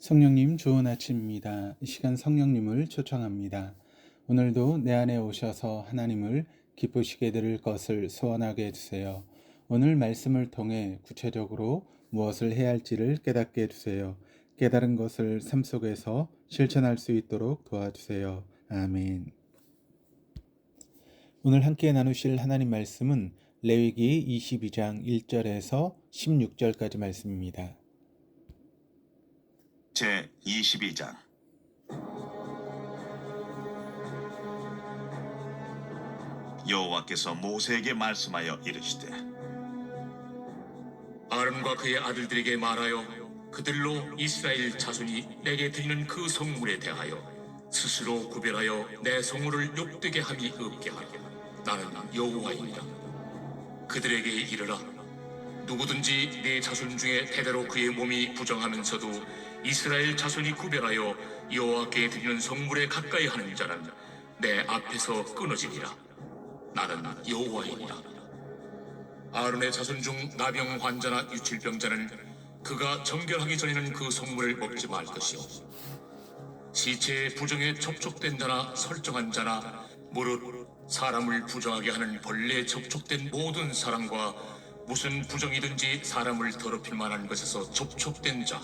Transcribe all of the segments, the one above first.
성령님 좋은 아침입니다. 이 시간 성령님을 초청합니다. 오늘도 내 안에 오셔서 하나님을 기쁘시게 드릴 것을 소원하게 해주세요. 오늘 말씀을 통해 구체적으로 무엇을 해야 할지를 깨닫게 해주세요. 깨달은 것을 삶 속에서 실천할 수 있도록 도와주세요. 아멘. 오늘 함께 나누실 하나님 말씀은 레위기 22장 1절에서 16절까지 말씀입니다. 제 22장 여호와께서 모세에게 말씀하여 이르시되 아론과 그의 아들들에게 말하여 그들로 이스라엘 자손이 내게 드리는 그 성물에 대하여 스스로 구별하여 내 성물을 욕되게 함이 없게 하라. 나는 여호와이니라. 그들에게 이르라. 누구든지 네 자손 중에 대대로 그의 몸이 부정하면서도 이스라엘 자손이 구별하여 여호와께 드리는 성물에 가까이 하는 자는 내 앞에서 끊어지리라. 나는 여호와이니라. 아론의 자손 중 나병 환자나 유칠병자는 그가 정결하기 전에는 그 성물을 먹지 말 것이요, 시체의 부정에 접촉된 자나 설정한 자나 무릇 사람을 부정하게 하는 벌레에 접촉된 모든 사람과 무슨 부정이든지 사람을 더럽힐 만한 것에서 접촉된 자,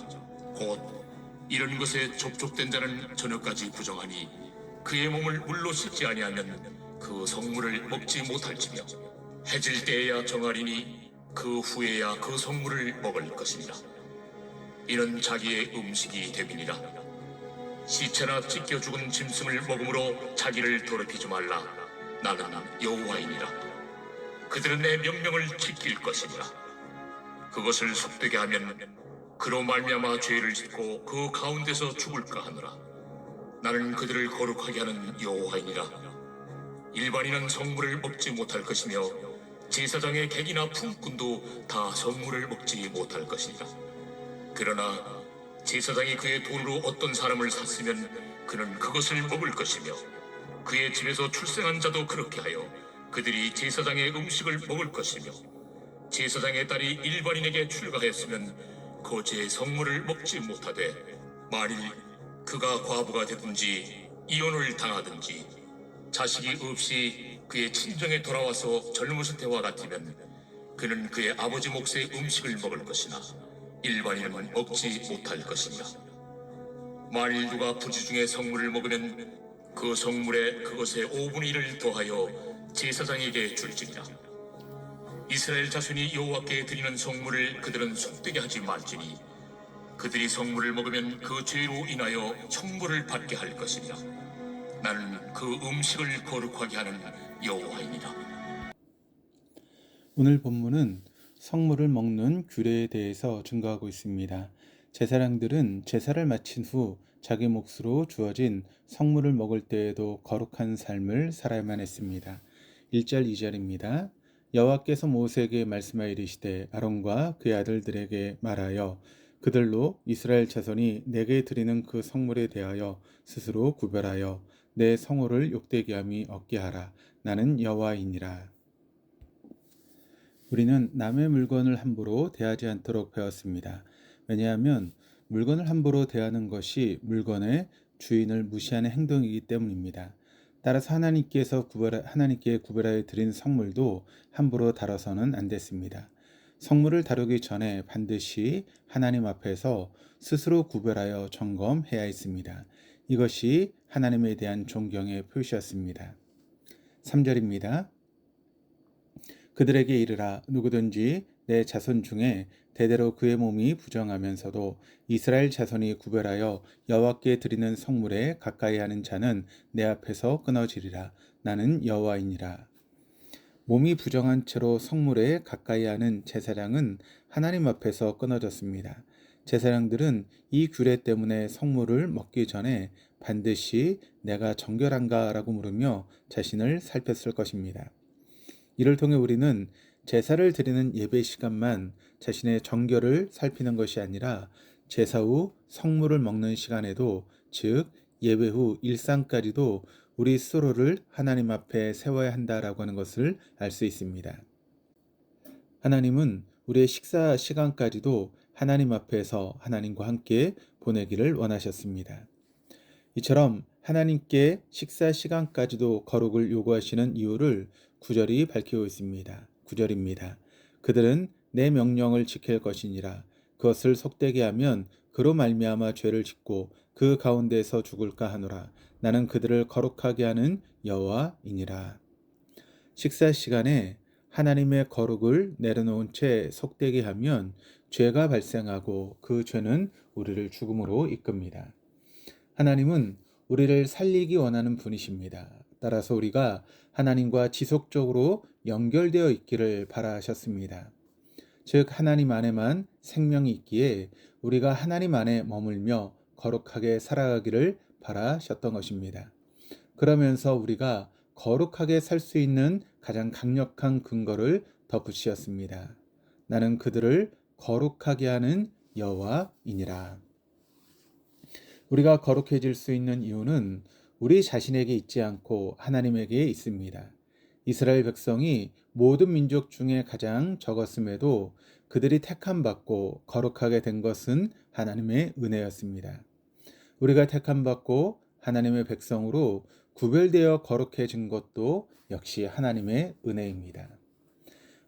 곧 이런 것에 접촉된 자는 저녁까지 부정하니 그의 몸을 물로 씻지 아니하면 그 성물을 먹지 못할지며 해질 때에야 정하리니 그 후에야 그 성물을 먹을 것이니라. 이는 자기의 음식이 됨이니라. 시체나 찢겨 죽은 짐승을 먹음으로 자기를 더럽히지 말라. 나는 여호와이니라. 그들은 내 명령을 지킬 것이니라. 그것을 속되게 하면 그로 말미암아 죄를 짓고 그 가운데서 죽을까 하노라. 나는 그들을 거룩하게 하는 여호와이니라. 일반인은 성물을 먹지 못할 것이며 제사장의 객이나 품꾼도 다 성물을 먹지 못할 것이니라. 그러나 제사장이 그의 돈으로 어떤 사람을 샀으면 그는 그것을 먹을 것이며 그의 집에서 출생한 자도 그렇게 하여 그들이 제사장의 음식을 먹을 것이며 제사장의 딸이 일반인에게 출가했으면 거제의 성물을 먹지 못하되 만일 그가 과부가 되든지 이혼을 당하든지 자식이 없이 그의 친정에 돌아와서 젊었을 때와 같으면 그는 그의 아버지 몫의 음식을 먹을 것이나 일반인은 먹지 못할 것이니라. 만일 누가 부지 중에 성물을 먹으면 그 성물에 그것의 5분의 1을 더하여 제사장에게 줄지니라. 이스라엘 자손이 여호와께 드리는 성물을 그들은 속되게 하지 말지니 그들이 성물을 먹으면 그 죄로 인하여 형벌을 받게 할 것이니라. 나는 그 음식을 거룩하게 하는 여호와이니라. 오늘 본문은 성물을 먹는 규례에 대해서 증거하고 있습니다. 제사장들은 제사를 마친 후 자기 몫으로 주어진 성물을 먹을 때에도 거룩한 삶을 살아야만 했습니다. 1절 2절입니다. 여호와께서 모세에게 말씀하여 이르시되 아론과 그의 아들들에게 말하여 그들로 이스라엘 자손이 내게 드리는 그 성물에 대하여 스스로 구별하여 내 성호를 욕되게 함이 없게 하라. 나는 여호와이니라. 우리는 남의 물건을 함부로 대하지 않도록 배웠습니다. 왜냐하면 물건을 함부로 대하는 것이 물건의 주인을 무시하는 행동이기 때문입니다. 따라서 하나님께 구별하여 드린 성물도 함부로 다뤄서는 안 됐습니다. 성물을 다루기 전에 반드시 하나님 앞에서 스스로 구별하여 점검해야 했습니다. 이것이 하나님에 대한 존경의 표시였습니다. 3절입니다. 그들에게 이르라. 누구든지 내 자손 중에 대대로 그의 몸이 부정하면서도 이스라엘 자손이 구별하여 여호와께 드리는 성물에 가까이 하는 자는 내 앞에서 끊어지리라. 나는 여호와이니라. 몸이 부정한 채로 성물에 가까이 하는 제사장은 하나님 앞에서 끊어졌습니다. 제사장들은 이 규례 때문에 성물을 먹기 전에 반드시 내가 정결한가 라고 물으며 자신을 살폈을 것입니다. 이를 통해 우리는 제사를 드리는 예배 시간만 자신의 정결을 살피는 것이 아니라 제사 후 성물을 먹는 시간에도, 즉 예배 후 일상까지도 우리 스스로를 하나님 앞에 세워야 한다라고 하는 것을 알 수 있습니다. 하나님은 우리의 식사 시간까지도 하나님 앞에서 하나님과 함께 보내기를 원하셨습니다. 이처럼 하나님께 식사 시간까지도 거룩을 요구하시는 이유를 9절이 밝히고 있습니다. 9절입니다. 그들은 내 명령을 지킬 것이니라. 그것을 속되게 하면 그로 말미암아 죄를 짓고 그 가운데에서 죽을까 하노라. 나는 그들을 거룩하게 하는 여호와이니라. 식사 시간에 하나님의 거룩을 내려놓은 채 속되게 하면 죄가 발생하고 그 죄는 우리를 죽음으로 이끕니다. 하나님은 우리를 살리기 원하는 분이십니다. 따라서 우리가 하나님과 지속적으로 연결되어 있기를 바라셨습니다. 즉 하나님 안에만 생명이 있기에 우리가 하나님 안에 머물며 거룩하게 살아가기를 바라셨던 것입니다. 그러면서 우리가 거룩하게 살 수 있는 가장 강력한 근거를 덧붙이었습니다. 나는 그들을 거룩하게 하는 여호와이니라. 우리가 거룩해질 수 있는 이유는 우리 자신에게 있지 않고 하나님에게 있습니다. 이스라엘 백성이 모든 민족 중에 가장 적었음에도 그들이 택함받고 거룩하게 된 것은 하나님의 은혜였습니다. 우리가 택함받고 하나님의 백성으로 구별되어 거룩해진 것도 역시 하나님의 은혜입니다.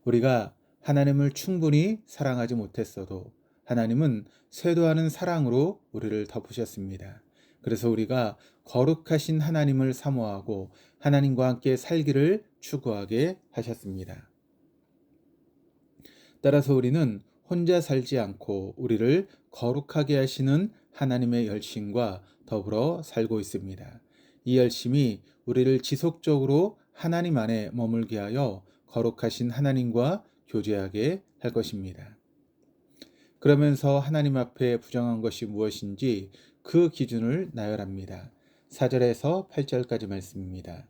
우리가 하나님을 충분히 사랑하지 못했어도 하나님은 쇄도하는 사랑으로 우리를 덮으셨습니다. 그래서 우리가 거룩하신 하나님을 사모하고 하나님과 함께 살기를 추구하게 하셨습니다. 따라서 우리는 혼자 살지 않고 우리를 거룩하게 하시는 하나님의 열심과 더불어 살고 있습니다. 이 열심이 우리를 지속적으로 하나님 안에 머물게 하여 거룩하신 하나님과 교제하게 할 것입니다. 그러면서 하나님 앞에 부정한 것이 무엇인지 그 기준을 나열합니다. 4절에서 8절까지 말씀입니다.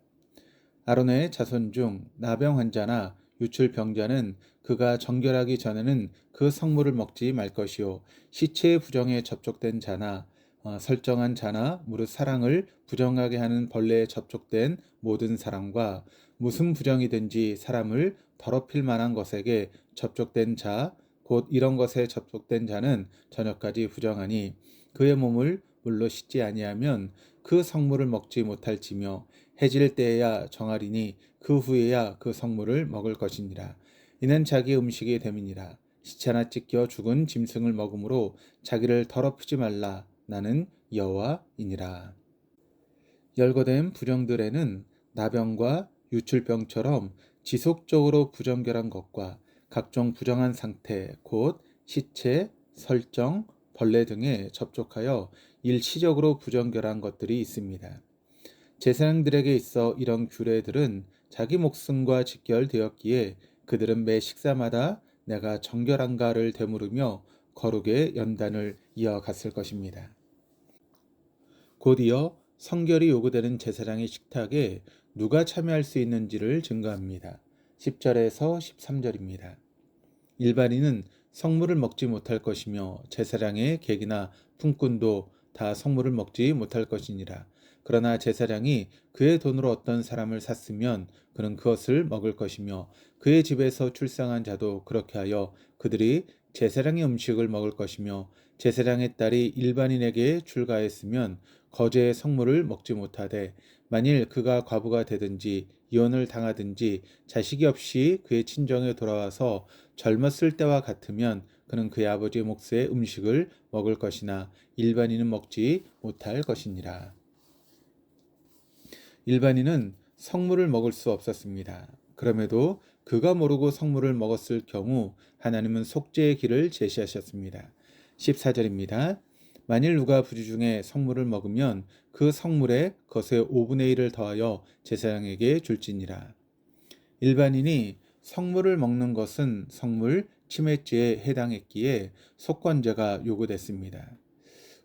아론의 자손 중 나병 환자나 유출 병자는 그가 정결하기 전에는 그 성물을 먹지 말 것이요 시체의 부정에 접촉된 자나 설정한 자나 무릇 사랑을 부정하게 하는 벌레에 접촉된 모든 사람과 무슨 부정이든지 사람을 더럽힐 만한 것에게 접촉된 자 곧 이런 것에 접촉된 자는 저녁까지 부정하니 그의 몸을 물로 씻지 아니하면 그 성물을 먹지 못할지며 해질 때에야 정하리니 그 후에야 그 성물을 먹을 것이니라. 이는 자기 음식이 됨이니라. 시체나 찢겨 죽은 짐승을 먹음으로 자기를 더럽히지 말라. 나는 여호와이니라. 열거된 부정들에는 나병과 유출병처럼 지속적으로 부정결한 것과 각종 부정한 상태, 곧 시체, 설정, 벌레 등에 접촉하여 일시적으로 부정결한 것들이 있습니다. 제사장들에게 있어 이런 규례들은 자기 목숨과 직결되었기에 그들은 매 식사마다 내가 정결한가를 되물으며 거룩의 연단을 이어갔을 것입니다. 곧이어 성결이 요구되는 제사장의 식탁에 누가 참여할 수 있는지를 증거합니다. 10절에서 13절입니다. 일반인은 성물을 먹지 못할 것이며 제사장의 객이나 품꾼도 다 성물을 먹지 못할 것이니라. 그러나 제사장이 그의 돈으로 어떤 사람을 샀으면 그는 그것을 먹을 것이며 그의 집에서 출상한 자도 그렇게 하여 그들이 제사장의 음식을 먹을 것이며 제사장의 딸이 일반인에게 출가했으면 거제의 성물을 먹지 못하되 만일 그가 과부가 되든지 이혼을 당하든지 자식이 없이 그의 친정에 돌아와서 젊었을 때와 같으면 그는 그의 아버지의 몫의 음식을 먹을 것이나 일반인은 먹지 못할 것이니라. 일반인은 성물을 먹을 수 없었습니다. 그럼에도 그가 모르고 성물을 먹었을 경우 하나님은 속죄의 길을 제시하셨습니다. 14절입니다. 만일 누가 부지 중에 성물을 먹으면 그 성물에 것의 5분의 1을 더하여 제사장에게 줄지니라. 일반인이 성물을 먹는 것은 성물 침해죄에 해당했기에 속건제가 요구됐습니다.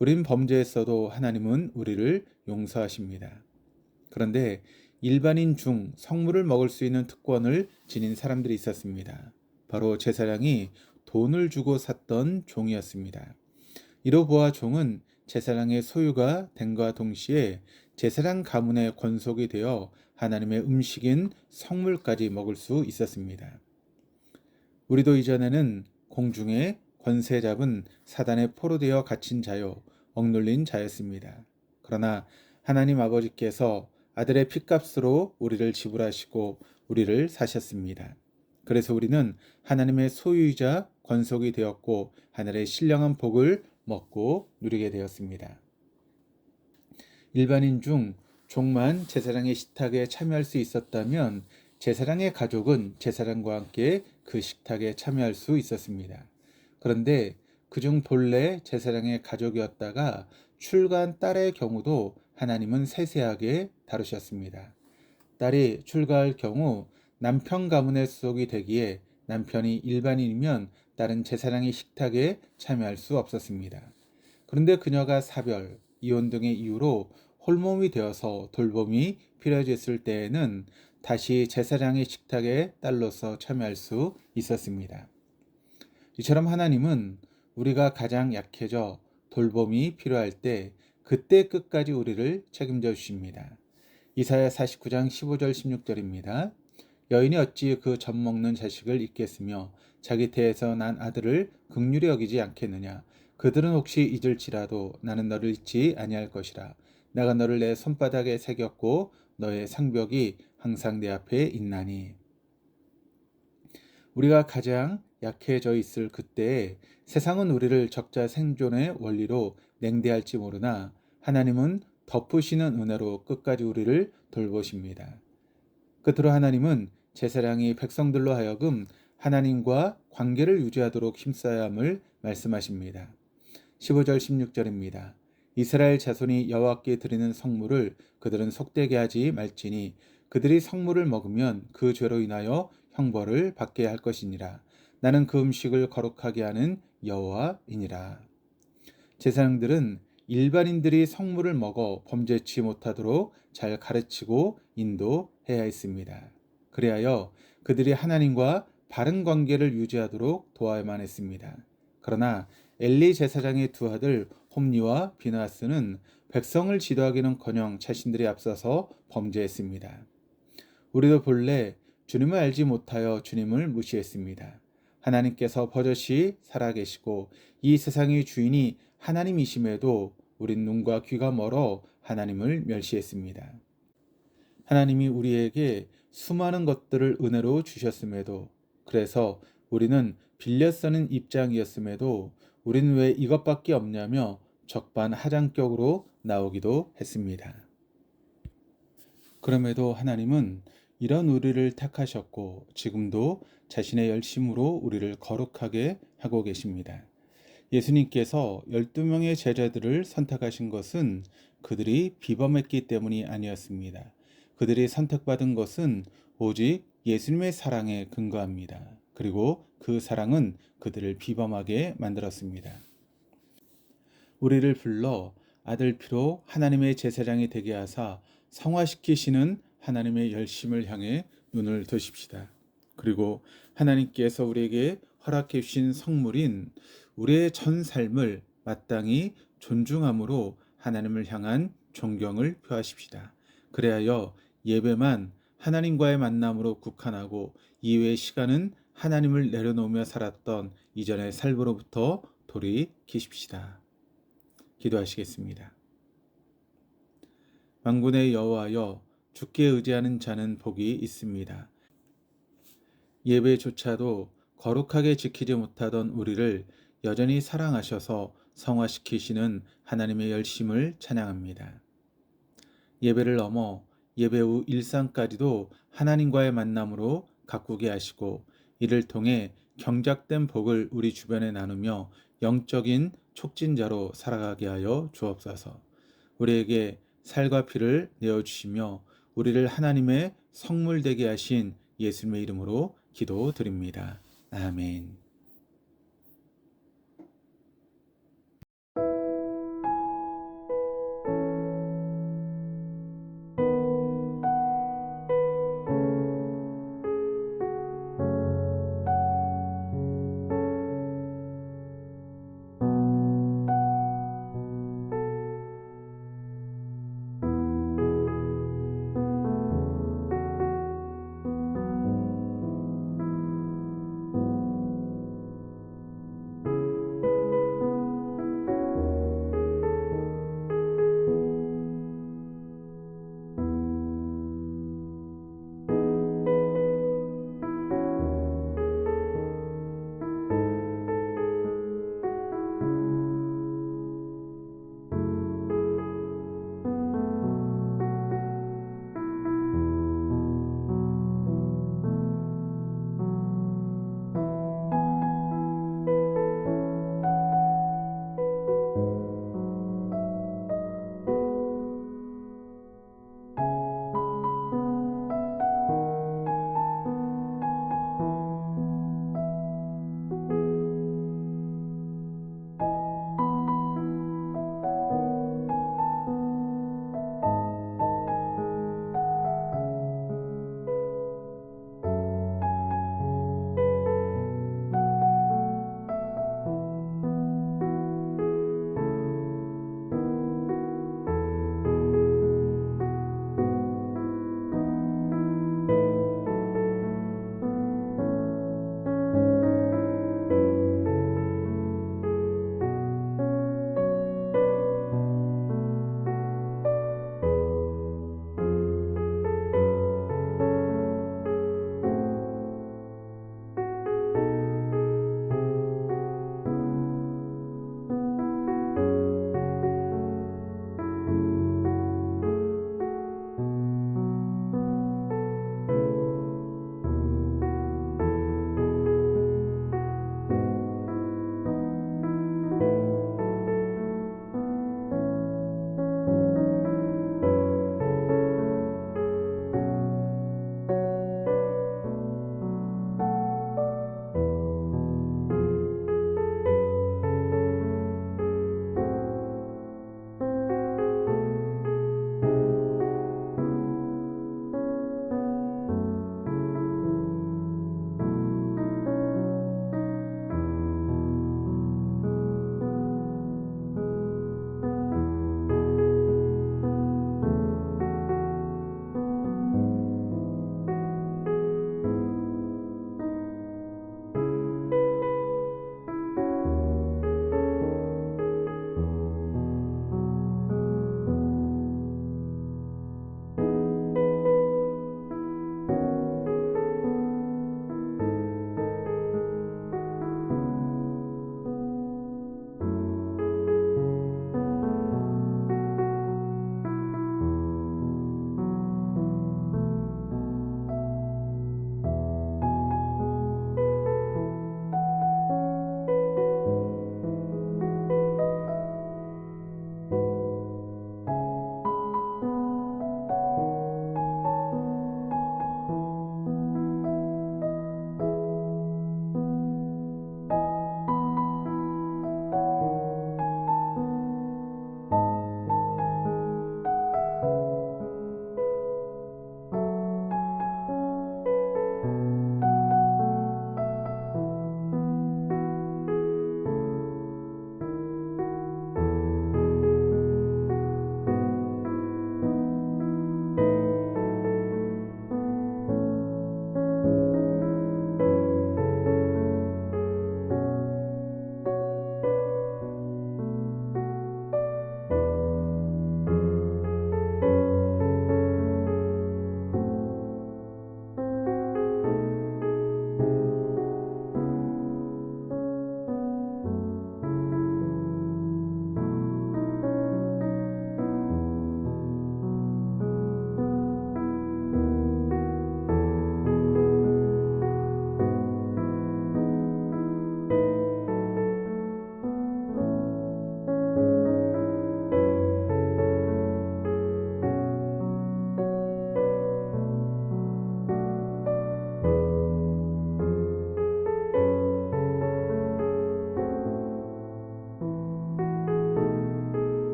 우린 범죄했어도 하나님은 우리를 용서하십니다. 그런데 일반인 중 성물을 먹을 수 있는 특권을 지닌 사람들이 있었습니다. 바로 제사장이 돈을 주고 샀던 종이었습니다. 이로 보아 종은 제사장의 소유가 됨과 동시에 제사장 가문의 권속이 되어 하나님의 음식인 성물까지 먹을 수 있었습니다. 우리도 이전에는 공중의 권세 잡은 사단의 포로되어 갇힌 자요, 억눌린 자였습니다. 그러나 하나님 아버지께서 아들의 핏값으로 우리를 지불하시고 우리를 사셨습니다. 그래서 우리는 하나님의 소유이자 권속이 되었고 하늘의 신령한 복을 먹고 누리게 되었습니다. 일반인 중 종만 제사장의 식탁에 참여할 수 있었다면 제사장의 가족은 제사장과 함께 그 식탁에 참여할 수 있었습니다. 그런데 그중 본래 제사장의 가족이었다가 출가한 딸의 경우도 하나님은 세세하게 다루셨습니다. 딸이 출가할 경우 남편 가문의 수속이 되기에 남편이 일반인이면 딸은 제사장의 식탁에 참여할 수 없었습니다. 그런데 그녀가 사별, 이혼 등의 이유로 홀몸이 되어서 돌봄이 필요해졌을 때에는 다시 제사장의 식탁에 딸로서 참여할 수 있었습니다. 이처럼 하나님은 우리가 가장 약해져 돌봄이 필요할 때 그때 끝까지 우리를 책임져 주십니다. 이사야 49장 15절 16절입니다. 여인이 어찌 그 젖 먹는 자식을 잊겠으며 자기 태에서 난 아들을 긍휼히 여기지 않겠느냐. 그들은 혹시 잊을지라도 나는 너를 잊지 아니할 것이라. 내가 너를 내 손바닥에 새겼고 너의 상벽이 항상 내 앞에 있나니. 우리가 가장 약해져 있을 그때에 세상은 우리를 적자 생존의 원리로 냉대할지 모르나 하나님은 덮으시는 은혜로 끝까지 우리를 돌보십니다. 끝으로 하나님은 제사장이 백성들로 하여금 하나님과 관계를 유지하도록 힘써야 함을 말씀하십니다. 15절 16절입니다. 이스라엘 자손이 여호와께 드리는 성물을 그들은 속되게 하지 말지니 그들이 성물을 먹으면 그 죄로 인하여 형벌을 받게 할 것이니라. 나는 그 음식을 거룩하게 하는 여호와이니라. 제사장들은 일반인들이 성물을 먹어 범죄치 못하도록 잘 가르치고 인도해야 했습니다. 그리하여 그들이 하나님과 바른 관계를 유지하도록 도와야만 했습니다. 그러나 엘리 제사장의 두 아들 홈리와 비나스는 백성을 지도하기는커녕 자신들이 앞서서 범죄했습니다. 우리도 본래 주님을 알지 못하여 주님을 무시했습니다. 하나님께서 버젓이 살아계시고 이 세상의 주인이 하나님이심에도 우린 눈과 귀가 멀어 하나님을 멸시했습니다. 하나님이 우리에게 수많은 것들을 은혜로 주셨음에도, 그래서 우리는 빌려 쓰는 입장이었음에도 우리는 왜 이것밖에 없냐며 적반하장격으로 나오기도 했습니다. 그럼에도 하나님은 이런 우리를 택하셨고 지금도 자신의 열심으로 우리를 거룩하게 하고 계십니다. 예수님께서 12명의 제자들을 선택하신 것은 그들이 비범했기 때문이 아니었습니다. 그들이 선택받은 것은 오직 예수님의 사랑에 근거합니다. 그리고 그 사랑은 그들을 비범하게 만들었습니다. 우리를 불러 아들 피로 하나님의 제사장이 되게 하사 성화시키시는 하나님의 열심을 향해 눈을 드십시다. 그리고 하나님께서 우리에게 허락해 주신 성물인 우리의 전 삶을 마땅히 존중함으로 하나님을 향한 존경을 표하십시다. 그래야 예배만 하나님과의 만남으로 국한하고 이외의 시간은 하나님을 내려놓으며 살았던 이전의 삶으로부터 돌이키십시다. 기도하시겠습니다. 만군의 여호와여, 주께 의지하는 자는 복이 있습니다. 예배조차도 거룩하게 지키지 못하던 우리를 여전히 사랑하셔서 성화시키시는 하나님의 열심을 찬양합니다. 예배를 넘어 예배 후 일상까지도 하나님과의 만남으로 가꾸게 하시고 이를 통해 경작된 복을 우리 주변에 나누며 영적인 촉진자로 살아가게 하여 주옵소서. 우리에게 살과 피를 내어주시며 우리를 하나님의 성물 되게 하신 예수님의 이름으로 기도드립니다. 아멘.